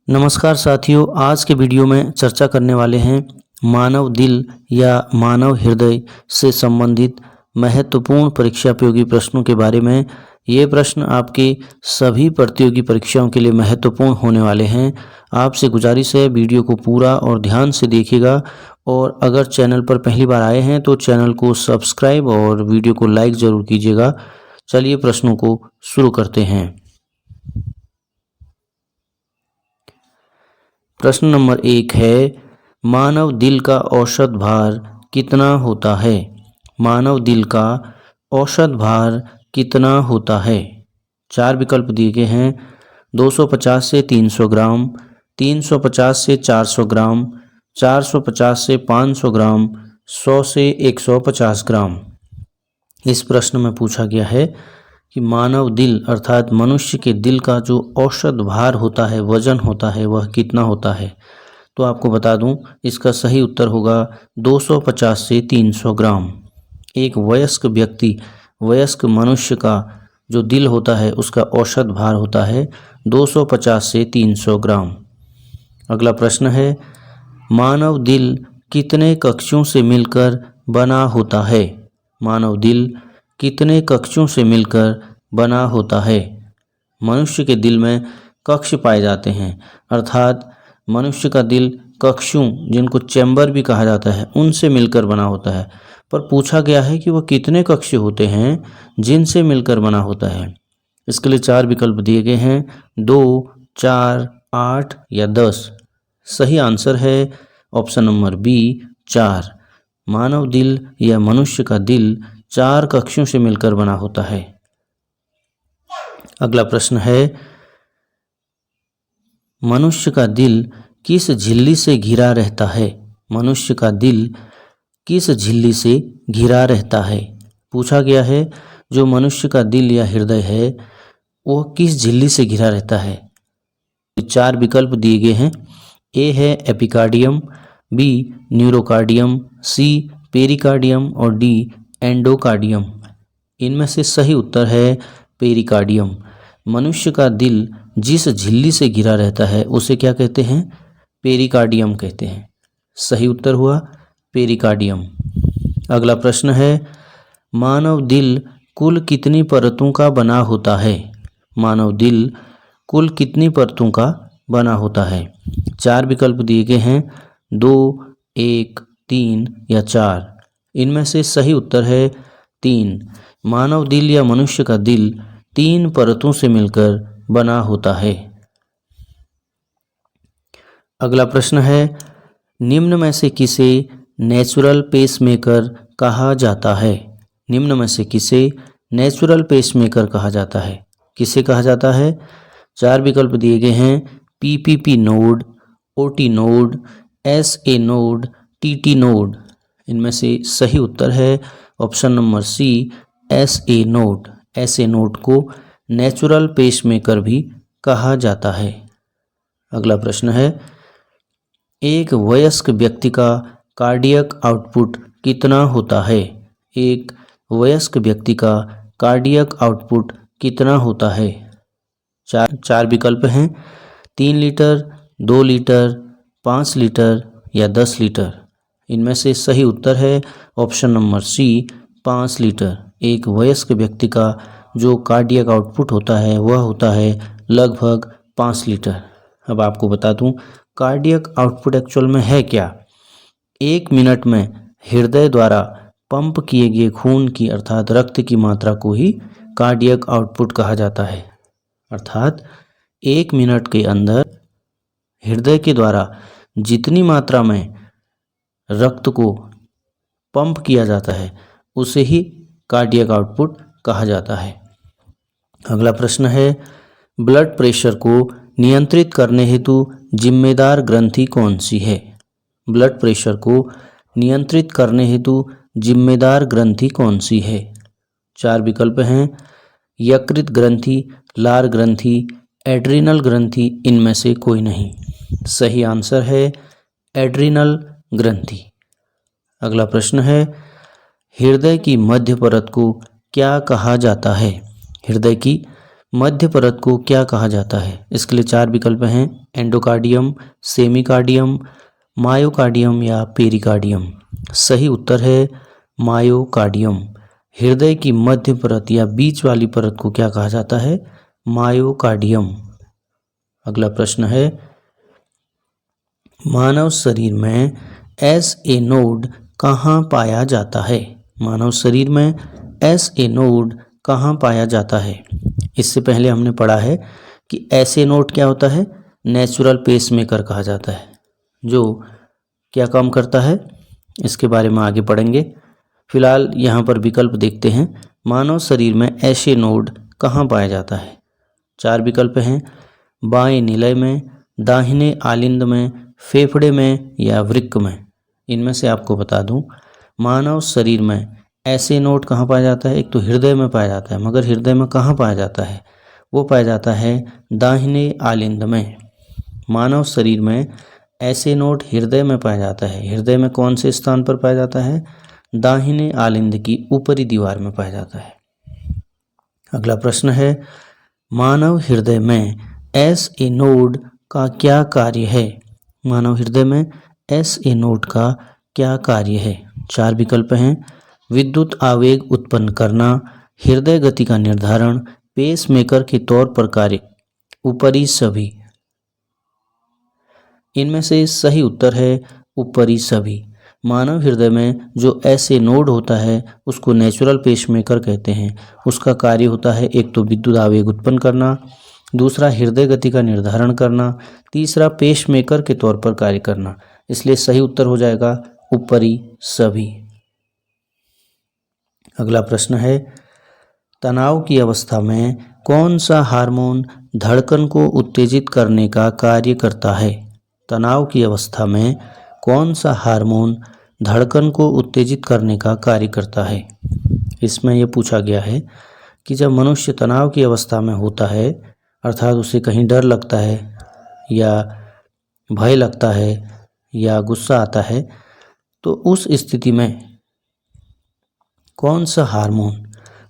नमस्कार साथियों, आज के वीडियो में चर्चा करने वाले हैं मानव दिल या मानव हृदय से संबंधित महत्वपूर्ण परीक्षायोगी प्रश्नों के बारे में। ये प्रश्न आपके सभी प्रतियोगी परीक्षाओं के लिए महत्वपूर्ण होने वाले हैं। आपसे गुजारिश है वीडियो को पूरा और ध्यान से देखिएगा, और अगर चैनल पर पहली बार आए हैं तो चैनल को सब्सक्राइब और वीडियो को लाइक ज़रूर कीजिएगा। चलिए प्रश्नों को शुरू करते हैं। प्रश्न नंबर 1 है, मानव दिल का औसत भार कितना होता है? मानव दिल का औसत भार कितना होता है? 4 विकल्प दिए गए हैं। 250 से 300 ग्राम, 350 से 400 ग्राम, 450 से 500 ग्राम, 100 से 150 ग्राम। इस प्रश्न में पूछा गया है कि मानव दिल अर्थात मनुष्य के दिल का जो औसत भार होता है, वजन होता है, वह कितना होता है। तो आपको बता दूं, इसका सही उत्तर होगा 250 से 300 ग्राम। एक वयस्क मनुष्य का जो दिल होता है उसका औसत भार होता है 250 से 300 ग्राम। अगला प्रश्न है, मानव दिल कितने कक्षों से मिलकर बना होता है? मानव दिल कितने कक्षों से मिलकर बना होता है? मनुष्य के दिल में कक्ष पाए जाते हैं, अर्थात मनुष्य का दिल कक्षों, जिनको चैम्बर भी कहा जाता है, उनसे मिलकर बना होता है। पर पूछा गया है कि वह कितने कक्ष होते हैं जिनसे मिलकर बना होता है। इसके लिए 4 विकल्प दिए गए हैं, 2, 4, 8 या 10। सही आंसर है ऑप्शन नंबर बी, 4। मानव दिल या मनुष्य का दिल 4 कक्षों से मिलकर बना होता है। अगला प्रश्न है, मनुष्य का दिल किस झिल्ली से घिरा रहता है? मनुष्य का दिल किस झिल्ली से घिरा रहता है? पूछा गया है जो मनुष्य का दिल या हृदय है वह किस झिल्ली से घिरा रहता है। 4 विकल्प दिए गए हैं। ए है एपिकार्डियम, बी न्यूरोकार्डियम, सी पेरिकार्डियम और डी एंडोकार्डियम। इनमें से सही उत्तर है पेरिकार्डियम। मनुष्य का दिल जिस झिल्ली से घिरा रहता है उसे क्या कहते हैं? पेरिकार्डियम कहते हैं। सही उत्तर हुआ पेरिकार्डियम। अगला प्रश्न है, मानव दिल कुल कितनी परतों का बना होता है? मानव दिल कुल कितनी परतों का बना होता है? 4 विकल्प दिए गए हैं, 2, 1, 3 या 4। इनमें से सही उत्तर है 3। मानव दिल या मनुष्य का दिल 3 परतों से मिलकर बना होता है। अगला प्रश्न है, निम्न में से किसे नेचुरल पेसमेकर कहा जाता है? निम्न में से किसे नेचुरल पेसमेकर कहा जाता है? किसे कहा जाता है? 4 विकल्प दिए गए हैं, PPP node, OT node, SA node, TT node. इनमें से सही उत्तर है option number C, SA node. SA node को नेचुरल पेसमेकर भी कहा जाता है। अगला प्रश्न है, एक वयस्क व्यक्ति का कार्डियक आउटपुट कितना होता है? एक वयस्क व्यक्ति का कार्डियक आउटपुट कितना होता है? 4 विकल्प हैं, 3 लीटर, 2 लीटर, 5 लीटर या 10 लीटर। इनमें से सही उत्तर है ऑप्शन नंबर सी, 5 लीटर। एक वयस्क व्यक्ति का जो कार्डियक आउटपुट होता है वह होता है लगभग 5 लीटर। अब आपको बता दूं कार्डियक आउटपुट एक्चुअल में है क्या। 1 मिनट में हृदय द्वारा पंप किए गए खून की अर्थात रक्त की मात्रा को ही कार्डियक आउटपुट कहा जाता है। अर्थात 1 मिनट के अंदर हृदय के द्वारा जितनी मात्रा में रक्त को पंप किया जाता है उसे ही कार्डियक आउटपुट कहा जाता है। अगला प्रश्न है, ब्लड प्रेशर को नियंत्रित करने हेतु जिम्मेदार ग्रंथि कौन सी है? ब्लड प्रेशर को नियंत्रित करने हेतु जिम्मेदार ग्रंथि कौन सी है? 4 विकल्प हैं, यकृत ग्रंथि, लार ग्रंथि, एड्रिनल ग्रंथि। इनमें से कोई नहीं। सही आंसर है एड्रिनल ग्रंथि। अगला प्रश्न है, हृदय की मध्य परत को क्या कहा जाता है? हृदय की मध्य परत को क्या कहा जाता है? इसके लिए 4 विकल्प हैं, एंडोकार्डियम, सेमिकार्डियम, मायोकार्डियम या पेरिकार्डियम। सही उत्तर है मायोकार्डियम। हृदय की मध्य परत या बीच वाली परत को क्या कहा जाता है? मायोकार्डियम। अगला प्रश्न है, मानव शरीर में SA नोड कहाँ पाया जाता है? मानव शरीर में SA नोड कहाँ पाया जाता है? इससे पहले हमने पढ़ा है कि SA नोड क्या होता है? नेचुरल पेसमेकर कहा जाता है, जो क्या काम करता है इसके बारे में आगे पढ़ेंगे। फिलहाल यहाँ पर विकल्प देखते हैं। मानव शरीर में SA नोड कहाँ पाया जाता है? 4 विकल्प हैं, बाएं निलय में, दाहिने आलिंद में, फेफड़े में या वृक्क में। इनमें से आपको बता दूं, मानव शरीर में SA नोड कहाँ पाया जाता है? एक तो हृदय में पाया जाता है, मगर हृदय में कहाँ पाया जाता है? वो पाया जाता है दाहिने आलिंद में। मानव शरीर में SA नोड हृदय में पाया जाता है। हृदय में कौन से स्थान पर पाया जाता है? दाहिने आलिंद की ऊपरी दीवार में पाया जाता है। अगला प्रश्न है, मानव हृदय में SA नोड का क्या कार्य है? मानव हृदय में SA नोड का क्या कार्य है? 4 विकल्प हैं, विद्युत आवेग उत्पन्न करना, हृदय गति का निर्धारण, पेसमेकर के तौर पर कार्य, ऊपरी सभी। इनमें से सही उत्तर है ऊपरी सभी। मानव हृदय में जो SA नोड होता है उसको नेचुरल पेसमेकर कहते हैं। उसका कार्य होता है एक तो विद्युत आवेग उत्पन्न करना, दूसरा हृदय गति का निर्धारण करना, तीसरा पेसमेकर के तौर पर कार्य करना। इसलिए सही उत्तर हो जाएगा ऊपरी सभी। अगला प्रश्न है, तनाव की अवस्था में कौन सा हार्मोन धड़कन को उत्तेजित करने का कार्य करता है? तनाव की अवस्था में कौन सा हार्मोन धड़कन को उत्तेजित करने का कार्य करता है? इसमें यह पूछा गया है कि जब मनुष्य तनाव की अवस्था में होता है, अर्थात उसे कहीं डर लगता है या भय लगता है या गुस्सा आता है, तो उस स्थिति में कौन सा हार्मोन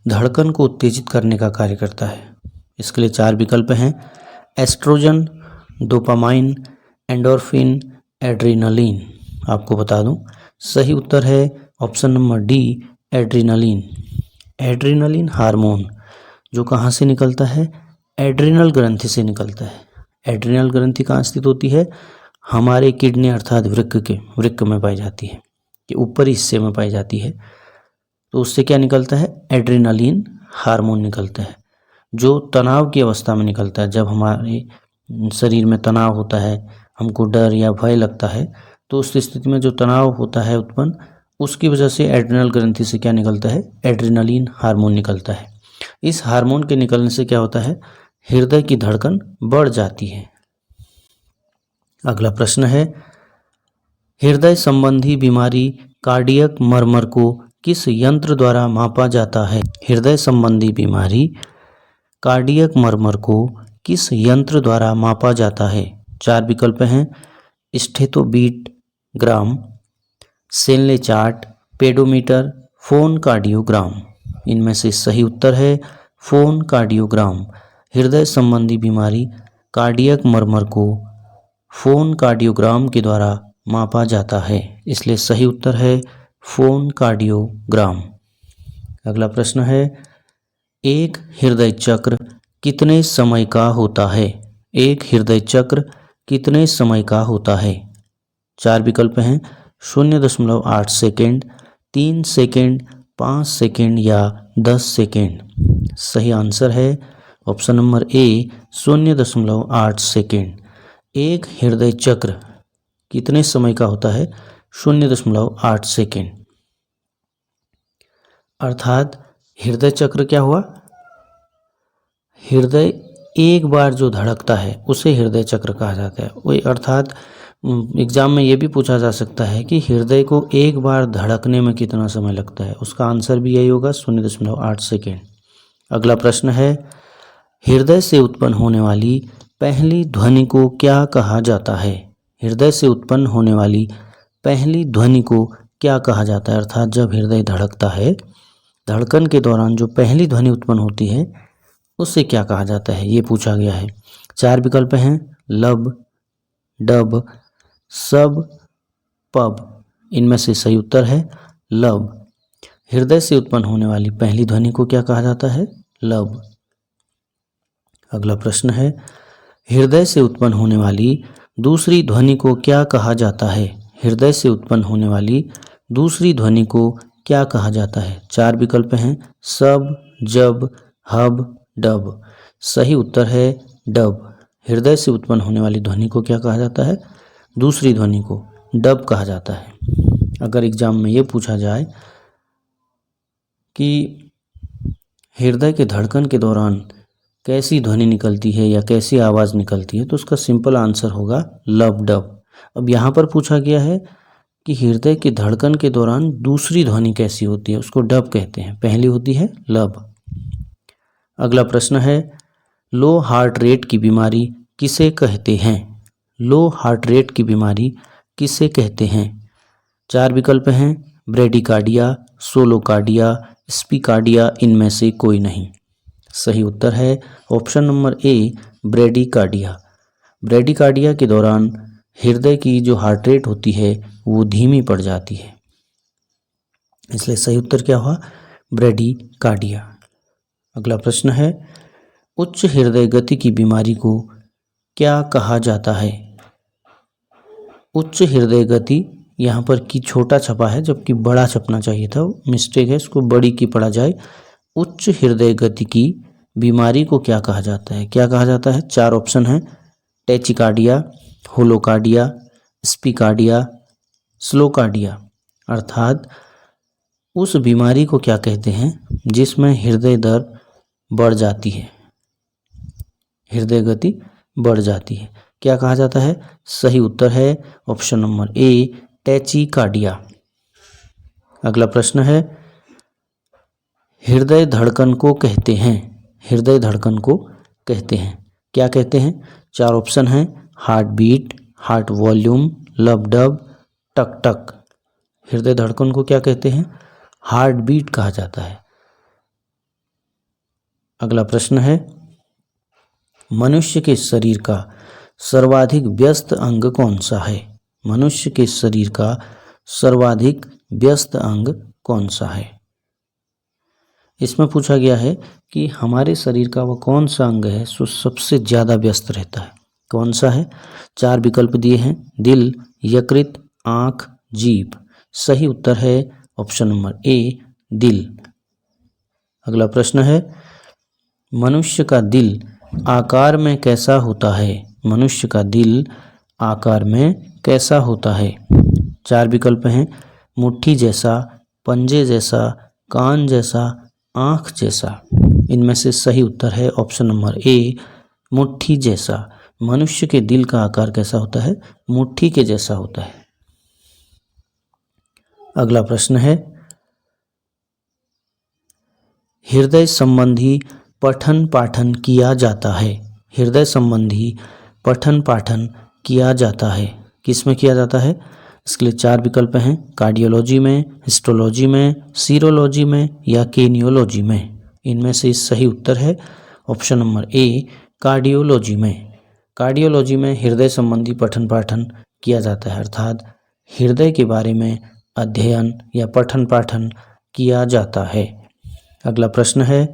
धड़कन को उत्तेजित करने का कार्य करता है? इसके लिए 4 विकल्प हैं, एस्ट्रोजन, डोपामाइन, एंडोर्फिन, एड्रेनालिन। आपको बता दूं, सही उत्तर है option number D, adrenaline. Adrenaline hormone जो कहाँ से निकलता है? एड्रिनल ग्रंथि से निकलता है। एड्रिनल ग्रंथि कहाँ स्थित होती है? हमारे किडनी अर्थात वृक्क में पाई जाती है, कि ऊपरी हिस्से में पाई जाती है। तो उससे क्या निकलता है? एड्रेनालिन हार्मोन निकलता है, जो तनाव की अवस्था में निकलता है। जब हमारे शरीर में तनाव होता है, हमको डर या भय लगता है, तो उस स्थिति में जो तनाव होता है उत्पन्न, उसकी वजह से एड्रिनल ग्रंथि से क्या निकलता है? एड्रेनालिन हार्मोन निकलता है। इस हार्मोन के निकलने से क्या होता है? हृदय की धड़कन बढ़ जाती है। अगला प्रश्न है, हृदय संबंधी बीमारी कार्डियक मरमर को किस यंत्र द्वारा मापा जाता है? हृदय संबंधी बीमारी कार्डियक मरमर को किस यंत्र द्वारा मापा जाता है? 4 विकल्प हैं, स्टेथोबीट ग्राम, सेनले चार्ट, पेडोमीटर, फोन कार्डियोग्राम। इनमें से सही उत्तर है फोन कार्डियोग्राम। हृदय संबंधी बीमारी कार्डियक मरमर को फोन कार्डियोग्राम के द्वारा मापा जाता है, इसलिए सही उत्तर है फोन कार्डियोग्राम। अगला प्रश्न है, एक हृदय चक्र कितने समय का होता है? एक हृदय चक्र कितने समय का होता है? 4 विकल्प हैं, 0.8 सेकेंड, 3 सेकेंड, 5 सेकेंड या 10 सेकेंड। सही आंसर है ऑप्शन नंबर ए, 0.8 सेकेंड। एक हृदय चक्र कितने समय का होता है? 0.8 सेकेंड। अर्थात हृदय चक्र क्या हुआ? हृदय एक बार जो धड़कता है उसे हृदय चक्र कहा जाता है। वही अर्थात एग्जाम में ये भी पूछा जा सकता है कि हृदय को एक बार धड़कने में कितना समय लगता है, उसका आंसर भी यही होगा 0.8 सेकेंड। अगला प्रश्न है, हृदय से उत्पन्न होने वाली पहली ध्वनि को क्या कहा जाता है? हृदय से उत्पन्न होने वाली पहली ध्वनि को क्या कहा जाता है? अर्थात जब हृदय धड़कता है, धड़कन के दौरान जो पहली ध्वनि उत्पन्न होती है उससे क्या कहा जाता है, ये पूछा गया है। 4 विकल्प हैं, लब, डब, सब, पब। इनमें से सही उत्तर है लब। हृदय से उत्पन्न होने वाली पहली ध्वनि को क्या कहा जाता है, लब। अगला प्रश्न है, हृदय से उत्पन्न होने वाली दूसरी ध्वनि को क्या कहा जाता है। हृदय से उत्पन्न होने वाली दूसरी ध्वनि को क्या कहा जाता है। 4 विकल्प हैं, सब, जब, हब, डब। सही उत्तर है डब। हृदय से उत्पन्न होने वाली ध्वनि को क्या कहा जाता है, दूसरी ध्वनि को डब कहा जाता है। अगर एग्जाम में ये पूछा जाए कि हृदय के धड़कन के दौरान कैसी ध्वनि निकलती है या कैसी आवाज़ निकलती है, तो उसका सिंपल आंसर होगा लब, डब। अब यहाँ पर पूछा गया है कि हृदय के धड़कन के दौरान दूसरी ध्वनि कैसी होती है, उसको डब कहते हैं, पहली होती है लब। अगला प्रश्न है, लो हार्ट रेट की बीमारी किसे कहते हैं। लो हार्ट रेट की बीमारी किसे कहते हैं। 4 विकल्प हैं, ब्रेडिकार्डिया, सोलोकार्डिया, स्पीकार्डिया। इनमें से कोई नहीं। सही उत्तर है option number A, bradycardia. Bradycardia के दौरान हृदय की जो हार्ट रेट होती है वो धीमी पड़ जाती है, इसलिए सही उत्तर क्या हुआ, ब्रेडिकार्डिया। अगला प्रश्न है, उच्च हृदय गति की बीमारी को क्या कहा जाता है। उच्च हृदय गति, यहाँ पर की छोटा छपा है जबकि बड़ा छपना चाहिए था, मिस्टेक है, इसको बड़ी की पढ़ा जाए। उच्च हृदय गति की बीमारी को क्या कहा जाता है। क्या कहा जाता है, 4 ऑप्शन है, टैचिकार्डिया, होलोकार्डिया, स्पीकार्डिया, स्लोकार्डिया। अर्थात उस बीमारी को क्या कहते हैं जिसमें हृदय दर बढ़ जाती है, हृदय गति बढ़ जाती है, क्या कहा जाता है। सही उत्तर है ऑप्शन नंबर ए, टैचिकार्डिया। अगला प्रश्न है, हृदय धड़कन को कहते हैं। हृदय धड़कन को कहते हैं, क्या कहते हैं। 4 ऑप्शन हैं, heart beat, heart volume, lub dub, टक टक। हृदय धड़कन को क्या कहते हैं, हार्ट बीट कहा जाता है। अगला प्रश्न है, मनुष्य के शरीर का सर्वाधिक व्यस्त अंग कौन सा है। मनुष्य के शरीर का सर्वाधिक व्यस्त अंग कौन सा है। इसमें पूछा गया है कि हमारे शरीर का वह कौन सा अंग है जो सबसे ज़्यादा व्यस्त रहता है, कौन सा है। 4 विकल्प दिए हैं, दिल, यकृत, आँख, जीभ। सही उत्तर है ऑप्शन नंबर ए, दिल। अगला प्रश्न है, मनुष्य का दिल आकार में कैसा होता है। मनुष्य का दिल आकार में कैसा होता है। 4 विकल्प हैं, मुट्ठी जैसा, पंजे जैसा, कान जैसा, आँख जैसा। इनमें से सही उत्तर है ऑप्शन नंबर ए, मुट्ठी जैसा। मनुष्य के दिल का आकार कैसा होता है, मुट्ठी के जैसा होता है। अगला प्रश्न है, हृदय संबंधी पठन पाठन किया जाता है। हृदय संबंधी पठन पाठन किया जाता है, किस में किया जाता है। इसके लिए 4 विकल्प हैं, कार्डियोलॉजी में, हिस्टोलॉजी में, सीरोलॉजी में या केनियोलॉजी में। इनमें से सही उत्तर है ऑप्शन नंबर ए, कार्डियोलॉजी में। कार्डियोलॉजी में हृदय संबंधी पठन पाठन किया जाता है, अर्थात हृदय के बारे में अध्ययन या पठन पाठन किया जाता है। अगला प्रश्न है,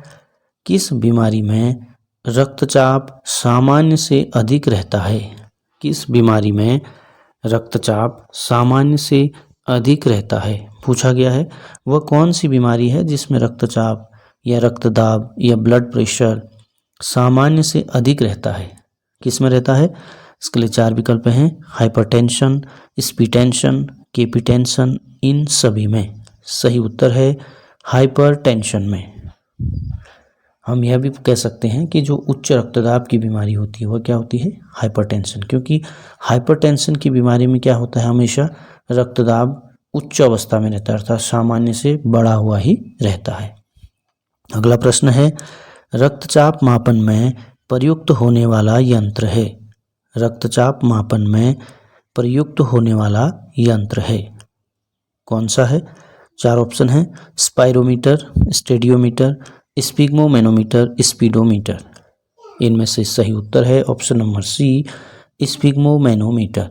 किस बीमारी में रक्तचाप सामान्य से अधिक रहता है। किस बीमारी में रक्तचाप सामान्य से अधिक रहता है। पूछा गया है वह कौन सी बीमारी है जिसमें रक्तचाप या रक्तदाब या ब्लड प्रेशर सामान्य से अधिक रहता है, किस में रहता है। इसके लिए 4 विकल्प हैं, हाइपरटेंशन, स्पीटेंशन, केपिटेंशन। इन सभी में सही उत्तर है हाइपरटेंशन में। हम यह भी कह सकते हैं कि जो उच्च रक्तदाब की बीमारी होती है वह क्या होती है, हाइपरटेंशन। क्योंकि हाइपरटेंशन की बीमारी में क्या होता है, हमेशा रक्तदाब उच्च अवस्था में रहता है, अर्थात सामान्य से बढ़ा हुआ ही रहता है। अगला प्रश्न है, रक्तचाप मापन में प्रयुक्त होने वाला यंत्र है। रक्तचाप मापन में प्रयुक्त होने वाला यंत्र है, कौन सा है। 4 ऑप्शन है, स्पाइरोमीटर, स्टेडियोमीटर, स्पिग्मोमैनोमीटर, स्पीडोमीटर। इनमें से सही उत्तर है ऑप्शन नंबर सी, स्पिग्मोमैनोमीटर।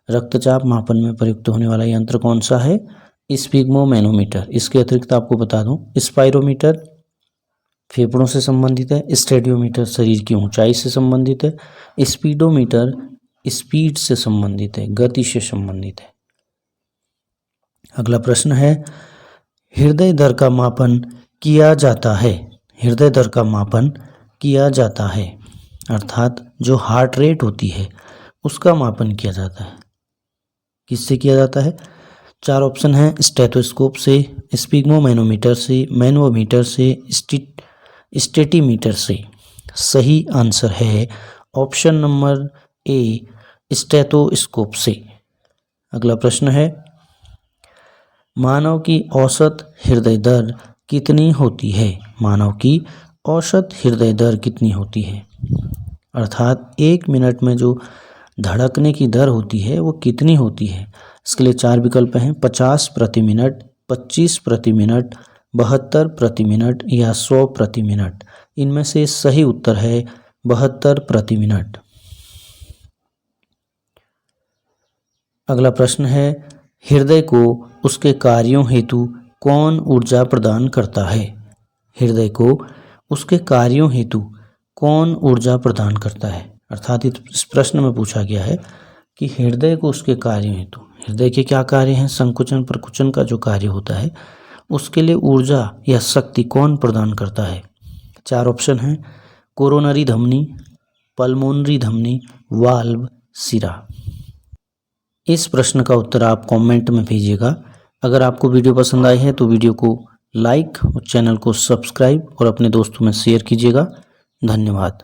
रक्तचाप मापन में प्रयुक्त होने वाला यंत्र कौन सा है? स्पिग्मोमैनोमीटर। इसके अतिरिक्त आपको बता दूं, स्पाइरोमीटर फेफड़ों से संबंधित है, स्टेडियोमीटर शरीर की ऊंचाई से संबंधित है, स्पीडोमीटर स्पीड से संबंधित है, गति से संबंधित है। अगला प्रश्न है, हृदय दर का मापन किया जाता है। हृदय दर का मापन किया जाता है अर्थात जो हार्ट रेट होती है उसका मापन किया जाता है। किससे किया जाता है? 4 ऑप्शन हैं, स्टेथोस्कोप से, स्पिग्मोमैनोमीटर से, मैनोमीटर से, स्टेटीमीटर से। सही आंसर है ऑप्शन नंबर ए, स्टेथोस्कोप से। अगला प्रश्न है, मानव की औसत हृदय दर कितनी होती है? मानव की औसत हृदय दर कितनी होती है अर्थात 1 मिनट में जो धड़कने की दर होती है वो कितनी होती है? इसके लिए 4 विकल्प हैं, 50 प्रति मिनट, 25 प्रति मिनट, 72 प्रति मिनट या 100 प्रति मिनट। इनमें से सही उत्तर है 72 प्रति मिनट। अगला प्रश्न है, हृदय को उसके कार्यों हेतु कौन ऊर्जा प्रदान करता है? हृदय को उसके कार्यों हेतु कौन ऊर्जा प्रदान करता है? अर्थात इस प्रश्न में पूछा गया है कि हृदय को उसके कार्यों हेतु, हृदय के क्या कार्य हैं? संकुचन प्रकुचन का जो कार्य होता है उसके लिए ऊर्जा या शक्ति कौन प्रदान करता है? 4 ऑप्शन हैं, कोरोनरी धमनी, पल्मोनरी धमनी, वाल्व, सिरा। इस प्रश्न का उत्तर आप कमेंट में भेजिएगा। अगर आपको वीडियो पसंद आई है तो वीडियो को लाइक और चैनल को सब्सक्राइब और अपने दोस्तों में शेयर कीजिएगा। धन्यवाद।